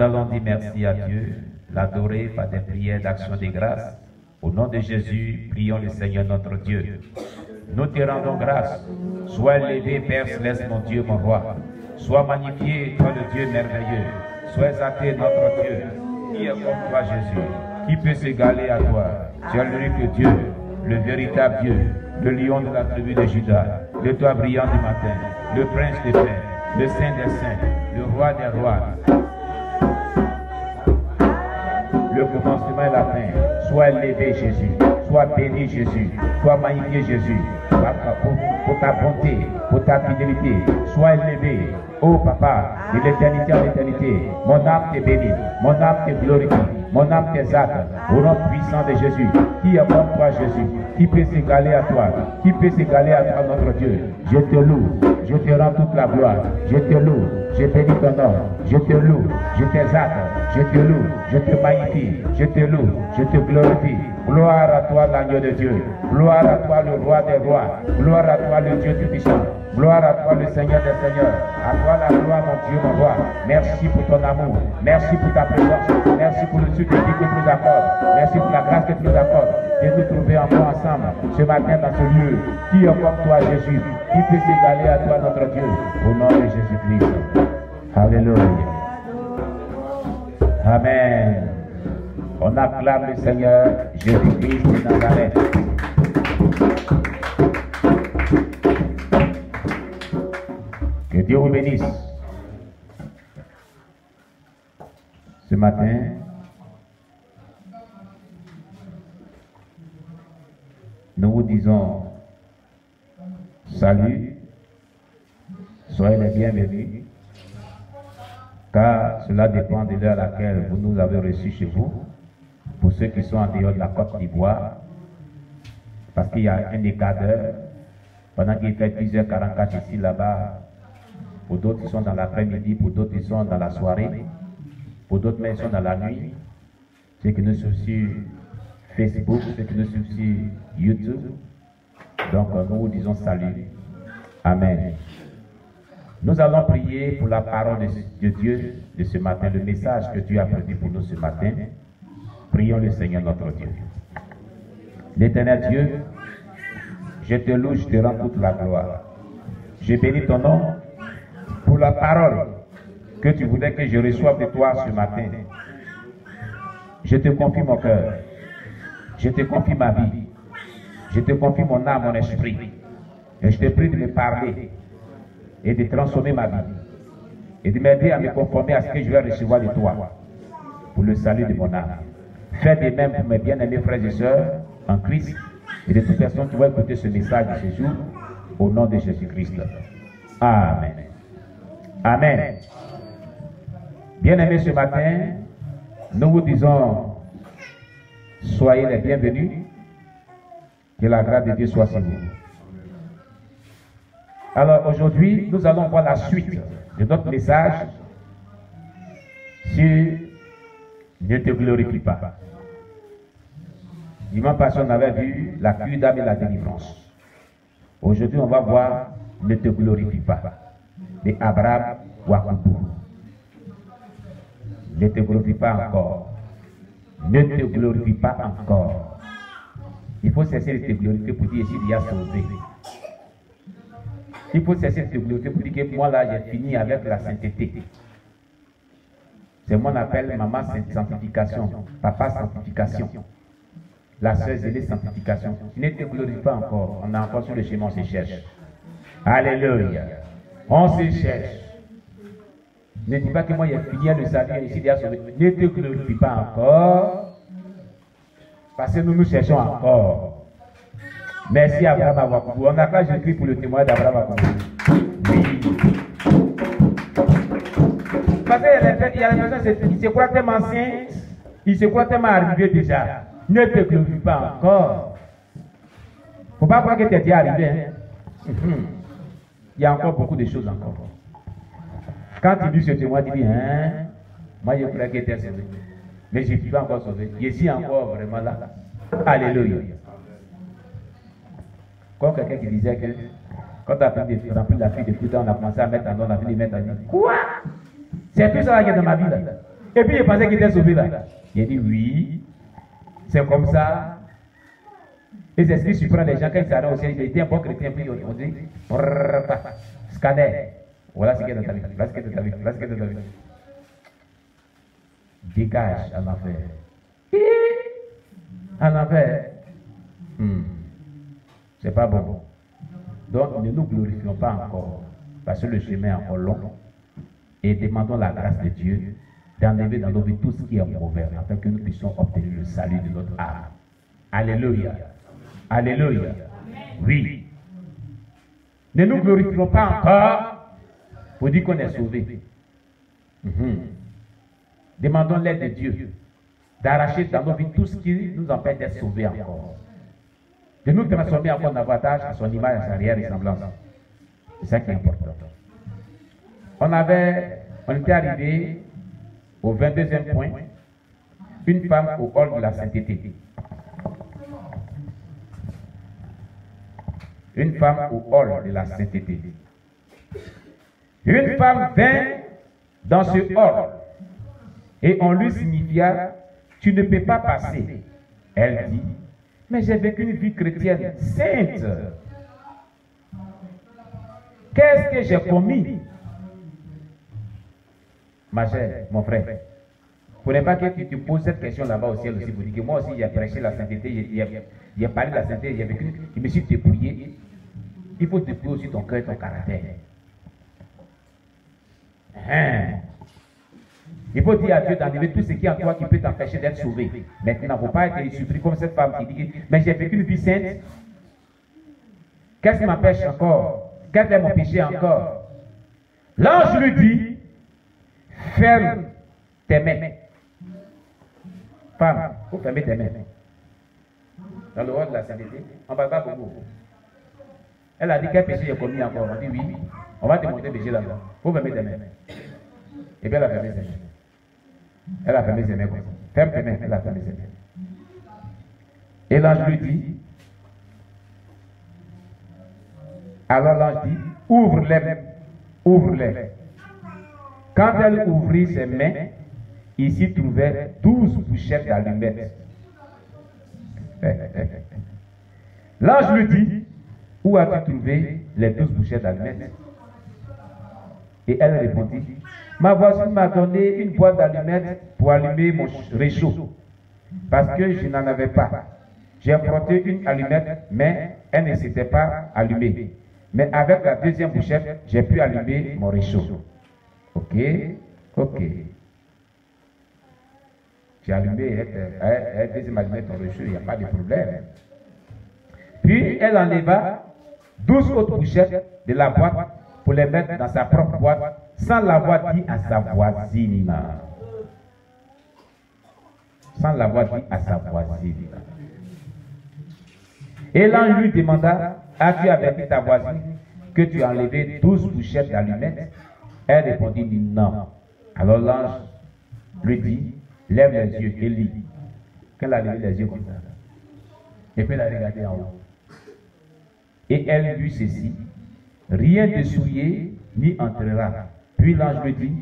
allons dire merci à Dieu, l'adorer par des prières d'action de grâce. Au nom de Jésus, prions le Seigneur notre Dieu. Nous te rendons grâce. Sois élevé, Père Céleste, mon Dieu, mon roi. Sois magnifié, toi le Dieu merveilleux. Sois exalté, notre Dieu. Qui est comme toi, Jésus? Qui peut s'égaler à toi? Tu es l'unique Dieu, le véritable Dieu, le lion de la tribu de Juda, le toit brillant du matin, le prince des paix, le saint des saints, le roi des rois. Le commencement et la fin. Sois élevé, Jésus. Sois béni, Jésus. Sois magnifié, Jésus. Pour ta bonté, pour ta fidélité. Sois élevé. Oh Papa, de l'éternité en l'éternité. Mon âme t'est bénie. Mon âme te glorifie. Mon âme t'exalte. Au nom puissant de Jésus. Qui est comme toi, Jésus? Qui peut s'égaler à toi? Qui peut s'égaler à toi, notre Dieu? Je te loue. Je te rends toute la gloire. Je te loue. Je bénis ton nom. Je te loue. Je t'exalte. Je te loue. Je te magnifie. Je te loue. Je te glorifie. Gloire à toi, l'agneau de Dieu. Gloire à toi, le roi des rois. Gloire à toi, le Dieu tout-puissant. Gloire à toi, le Seigneur des seigneurs. À toi la gloire, mon Dieu, mon roi. Merci pour ton amour. Merci pour ta présence. Merci pour le succès que tu nous accordes. Merci pour la grâce que tu nous accordes. De nous trouver encore ensemble ce matin dans ce lieu. Qui est comme toi, Jésus? Qui peut s'égaler à toi, notre Dieu? Au nom de Jésus-Christ. Alléluia. Amen. On acclame le Seigneur Jésus-Christ de Nazareth. Que Dieu vous bénisse. Ce matin, nous vous disons salut, soyez les bienvenus, car cela dépend de l'heure à laquelle vous nous avez reçus chez vous. Pour ceux qui sont en dehors de la Côte d'Ivoire, parce qu'il y a un écart d'heure, pendant qu'il fait 10h44 ici, là-bas, pour d'autres ils sont dans l'après-midi, pour d'autres ils sont dans la soirée, pour d'autres mais ils sont dans la nuit. Ceux qui nous suivent sur Facebook, ceux qui nous suivent sur YouTube. Donc nous vous disons salut. Amen. Nous allons prier pour la parole de Dieu de ce matin, le message que Dieu a prévu pour nous ce matin. Prions le Seigneur notre Dieu. L'éternel Dieu, je te loue, je te rends toute la gloire. Je bénis ton nom pour la parole que tu voulais que je reçoive de toi ce matin. Je te confie mon cœur. Je te confie ma vie. Je te confie mon âme, mon esprit. Et je te prie de me parler et de transformer ma vie. Et de m'aider à me conformer à ce que je vais recevoir de toi pour le salut de mon âme. Fais de même pour mes bien-aimés frères et sœurs en Christ et de toute personne qui va écouter ce message de ce jour au nom de Jésus-Christ. Amen. Amen. Bien-aimés, ce matin, nous vous disons soyez les bienvenus. Que la grâce de Dieu soit sur vous. Alors aujourd'hui, nous allons voir la suite de notre message sur ne te glorifie pas. Dimanche passé, on avait vu la cure d'âme et la délivrance. Aujourd'hui, on va voir ne te glorifie pas de Abraham Ouakoudou. Ne te glorifie pas encore. Ne te glorifie pas encore. Il faut cesser de te glorifier pour dire ici il y a sauvé. Il faut cesser de te glorifier pour dire que moi là j'ai fini avec la sainteté. C'est mon appel maman sanctification, papa sanctification, la sœur zélée sanctification. Tu ne te glorifies pas encore, on est encore sur le chemin, on se cherche. Alléluia. On se cherche. Ne dis pas que moi j'ai fini le salut ici il y a sauvé. Ne te glorifie pas encore. Parce que nous nous cherchons encore. Merci Abraham Ouakoudou. On acclame Jésus pour le témoin d'Abraham Ouakoudou. Oui. Parce qu'il y a des personnes qui se croient tellement anciens, ils se croient tellement arrivés déjà. Ne te glorifie pas encore. Il ne faut pas croire que tu es déjà arrivé. Hein? Il y a encore beaucoup de choses encore. Quand tu dis ce témoin, tu dis, hein, moi je croyais que tu étais sauvé. Mais je ne suis pas encore sauvé. Je suis encore vraiment là. Alléluia. Comme quelqu'un qui disait que quand tu as rempli la fille de tout temps, on a commencé à mettre en nom, on a fini de mettre en nom. Quoi? C'est tout ça qui est dans ma vie là. Et puis il pensait qu'il était sauvé là. Il a dit oui, c'est comme ça. Et c'est ce qui surprend les gens quand ils s'arrêtent au ciel. Il était un bon chrétien, puis on dit scanner. Voilà ce qui est dans ta vie. Voilà ce qui est dans ta vie. Voilà ce qui est dans ta vie. Dégage en enfer. En enfer. C'est pas bon. Donc ne nous glorifions pas encore. Parce que le chemin est encore long. Et demandons la grâce de Dieu d'enlever dans nos vies tout ce qui est mauvais, afin que nous puissions obtenir le salut de notre âme. Alléluia. Alléluia. Oui. Ne nous glorifions pas encore pour dire qu'on est sauvé. Demandons l'aide de Dieu d'arracher dans nos vies tout ce qui nous empêche d'être sauvés encore. De nous transformer encore davantage à son image, à sa réelle ressemblance. C'est ça qui est important. On était arrivé au 22e point, une femme au hall de la sainteté. Une femme au hall de la sainteté. Une femme vint dans ce hall et on lui signifia, tu ne peux pas passer. Elle dit, mais j'ai vécu une vie chrétienne sainte. Qu'est-ce que j'ai commis? Ma chère, mon frère, il ne faudrait pas que tu te poses cette question là-bas au ciel aussi pour dire que moi aussi j'ai prêché la sainteté, j'ai parlé de la sainteté, j'ai vécu, je me suis dépouillé. Il faut dépouiller aussi ton cœur et ton caractère. Il faut dire à Dieu d'enlever tout ce qui est en toi qui peut t'empêcher d'être sauvé. Maintenant, il ne faut pas être surpris comme cette femme qui dit, mais j'ai vécu une vie sainte. Qu'est-ce qui m'empêche encore? Quel est mon péché encore? L'ange lui dit, ferme tes mains. Femme, il faut fermer tes mains. Dans le rôle de la sainteté, on ne parle pas beaucoup. Elle a dit quel péché j'ai commis encore. On dit oui, on va te montrer le péché là-bas. Il faut fermer tes mains. Et bien elle a fermé ses mains. Elle a fermé ses mains comme ça. Ferme tes mains, elle a fermé ses mains. Et l'ange lui dit, alors l'ange dit, ouvre-les, ouvre-les. Quand elle ouvrit ses mains, il s'y trouvait 12 bouchettes d'allumettes. L'ange lui dit, où as-tu trouvé les 12 bouchettes d'allumettes? Et elle répondit, ma voisine m'a donné une boîte d'allumettes pour allumer mon réchaud, parce que je n'en avais pas. J'ai frotté une allumette, mais elle ne s'était pas allumée. Mais avec la deuxième bouchette, j'ai pu allumer mon réchaud. Ok, ok. J'ai allumé la deuxième allumette ton réchaud, il n'y a pas de problème. Puis elle enleva 12 autres bouchettes de la boîte pour les mettre dans sa propre boîte sans l'avoir dit à sa voisine. Sans l'avoir dit à sa voisine. Et l'ange lui demanda, as-tu averti ta voisine que tu as enlevé 12 bouchettes d'allumettes? Elle répondit non. Alors l'ange lui dit, lève les yeux et lis. Qu'elle a levé les yeux comme ça. Et puis elle a regardé en haut. Et elle lut ceci, rien de souillé ni entrera. Puis l'ange lui dit,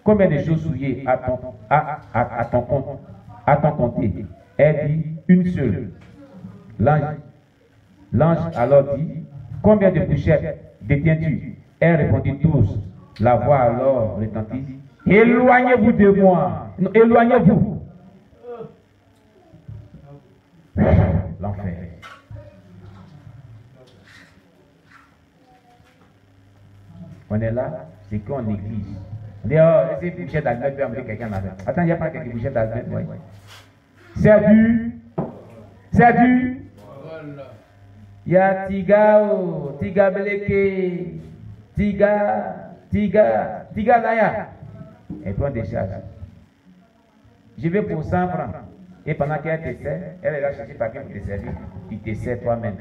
combien de choses souillées à ton compter? Elle dit, une seule. L'ange alors dit, combien de bouchettes détiens-tu? Elle répondit, 12. La voix alors retentit, éloignez-vous de moi. Non, éloignez-vous. L'enfer. On est là, c'est qu'on néglige. On dit, oh, ces bouchettes d'allumettes peut amener quelqu'un avec. Attends, il n'y a pas quelques bouchettes d'allumettes, oui. C'est du. C'est du. Il y a Tigao, Tiga Beleke, Tiga Naya. Et puis on décharge. Je vais pour 100 francs. Et pendant qu'elle te sert, elle va chercher quelqu'un pour te servir. Tu te sers toi-même.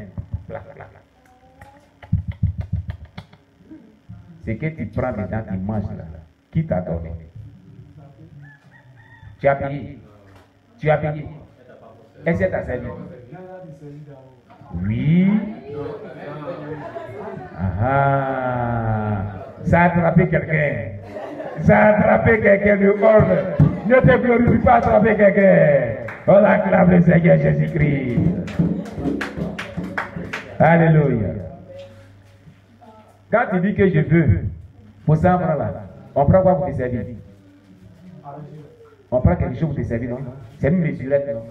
C'est que tu prends dedans, tu manges là. Qui t'a donné? Tu as payé. Tu as payé. Est-ce que tu as servi? Oui. Ah. Ça a attrapé quelqu'un. Ça a attrapé quelqu'un de ordre. Ne te glorifie pas à travers quelqu'un. On acclame le Seigneur Jésus-Christ. Alléluia. Quand tu dis que je veux, pour 100 francs là, on prend quoi pour te servir? On prend quelque chose pour te servir, non? C'est une mesurette, non?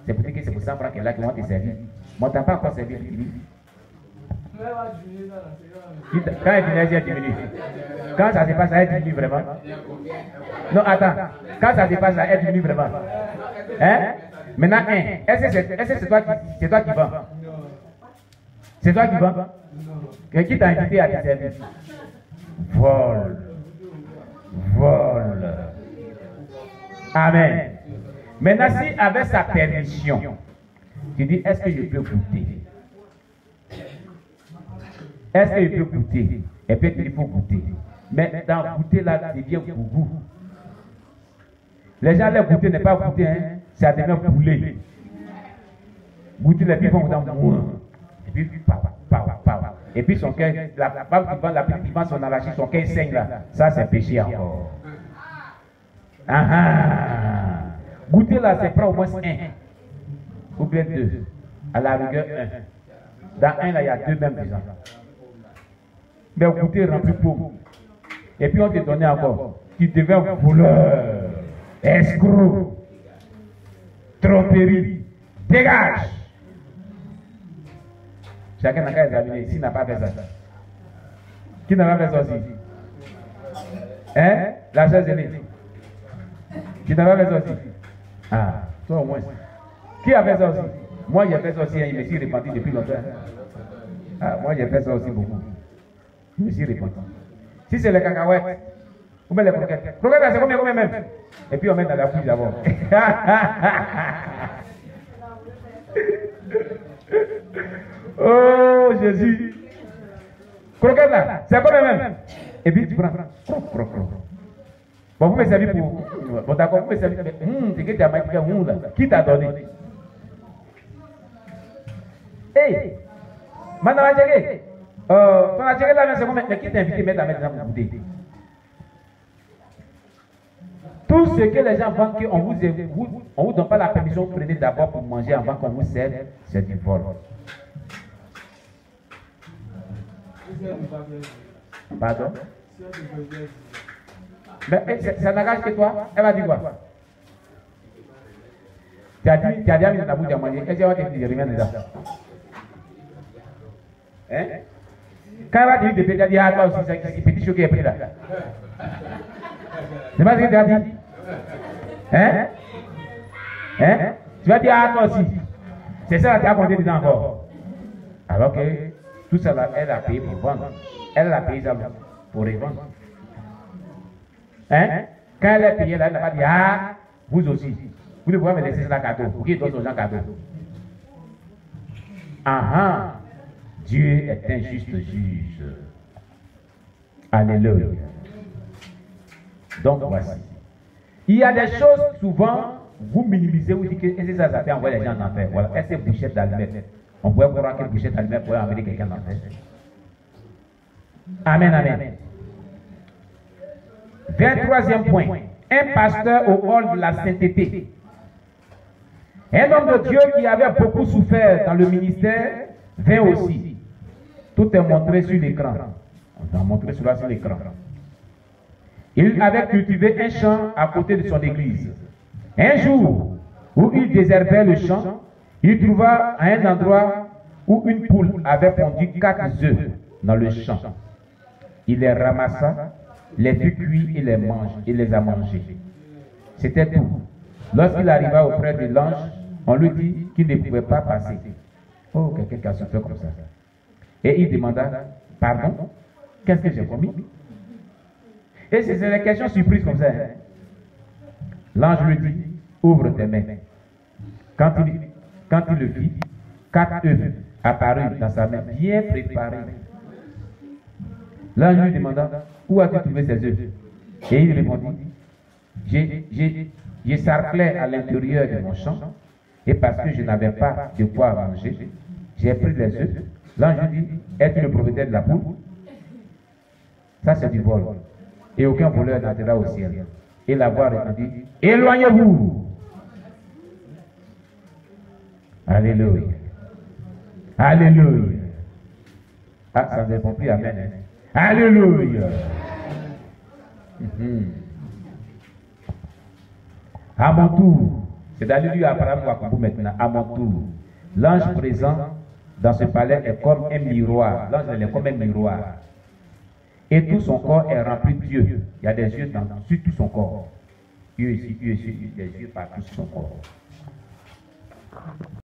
C'est pour dire que c'est pour 100 francs qu'elle est là qui vont te servir. Mais on t'a pas encore servi, tu dis. Quand elle finit, elle diminue. Quand ça se passe, elle diminue vraiment. Non, attends. Quand ça se passe, elle diminue vraiment. Hein? Maintenant, est-ce que c'est toi qui vends? C'est toi qui vends? Qui t'a invité à te servir? Vol. Amen. Maintenant, si avec sa permission, tu dis, est-ce que je peux goûter? Est-ce que je peux goûter? Et puis il faut goûter. Mais dans goûter là, ça devient goût. Les gens, leur goûter n'est pas goûter, hein? Ça devient poulet. Goûter, les filles vont dans moins. Et puis, et puis son cœur, la femme qui vend, la petite qui vend son arachide, son cœur saigne là. Ça, c'est péché encore. Goûter là, c'est prendre au moins 1. Ou bien 2. À la rigueur, 1. Dans 1 là, il y a 2 même déjà. Mais goûter rempli pauvre. Et puis on te donnait encore. Tu deviens voleur, escroc, tromperie. Dégage! Chacun n'a qu'à examiner s'il n'a pas fait ça. Qui n'a pas fait ça aussi? Hein? La chaise aînée. Qui n'a pas fait ça aussi? Ah, toi au moins. Qui a fait ça aussi? Moi j'ai fait ça aussi, il me suis répandu depuis longtemps. Ah, moi j'ai fait ça aussi beaucoup. Je me suis répandu. Si c'est les cacahuètes, ou bien les croquettes. Croquettes, c'est combien même? Et puis on met dans la bouche d'abord. Oh Jésus. Croquette là, c'est combien même? Et puis tu prends. Bon, vous me servez pour. Bon, d'accord, vous me servez. C'est que tu as marqué là. Qui t'a donné? Hey! Maintenant, on va checker. Ton attiré là, c'est combien? Mais qui t'a invité à mettre dans la bouteille? Tout ce que les gens vendent, on vous donne pas la permission, prenez d'abord pour manger avant qu'on vous serve, c'est du vol. Pardon? Mais ça n'engage que toi. Elle va dire quoi? Tu as déjà mis dans ta bouche à manger. Est-ce qu'elle va te dire rien dedans? Hein? Quand elle va te dire de payer, elle dit ah, toi aussi, c'est petit choc qui est pris là. C'est pas ce que tu as dit? Hein? Hein? Tu vas dire ah, toi aussi. C'est ça que tu as compté dedans encore. Alors que tout ça là, elle a payé pour vendre. Elle a payé ça pour revendre. Hein? Quand elle a payé là, elle n'a pas dit ah, vous aussi. Vous ne pouvez me laisser ça cadeau. Pour qu'il donne aux gens cadeau. Ah, Dieu est un juste juge. Alléluia. Donc voici. Il y a des choses souvent, vous minimisez, vous dites que est-ce que ça fait envoyer les gens en enfer? Voilà. Est-ce que bouchette d'allumettes? On pourrait croire que bouchette d'allumettes pourrait envoyer quelqu'un en enfer. Amen, amen. 23e point. Un pasteur au hall de la sainteté. Un homme de Dieu qui avait beaucoup souffert dans le ministère vint aussi. Tout est montré sur l'écran. On va montrer cela sur l'écran. Il avait cultivé un champ à côté de son église. Un jour où il désherbait le champ, il trouva à un endroit où une poule avait pondu 4 œufs dans le champ. Il les ramassa, les fit cuire et les a mangés. C'était tout. Lorsqu'il arriva auprès de l'ange, on lui dit qu'il ne pouvait pas passer. Oh, quelqu'un qui a souffert comme ça. Et il demanda, pardon, qu'est-ce que j'ai commis? Et c'est des questions surprises comme ça. Hein? L'ange lui dit, ouvre tes mains. Quand il le fit, 4 œufs apparurent dans sa main, bien préparés. L'ange lui demanda, où as-tu trouvé ces œufs? Et il répondit, j'ai sarclé à l'intérieur de mon champ, et parce que je n'avais pas de quoi manger, j'ai pris les œufs. L'ange lui dit, es-tu le propriétaire de la poule? Ça c'est du vol. Et aucun voleur n'entrera au ciel. Et la voix répondit, éloignez-vous. Alléluia. Alléluia. Ah, ça ne répond plus, amen. Hein? Alléluia. À mon tour, c'est d'Alléluia Abraham Wakumbu maintenant, à mon tour, l'ange présent dans ce palais est comme un miroir. L'ange est comme un miroir. Et tout son corps est rempli d'yeux. Il y a des yeux sur tout son corps. Yeux ici, des yeux partout sur son corps.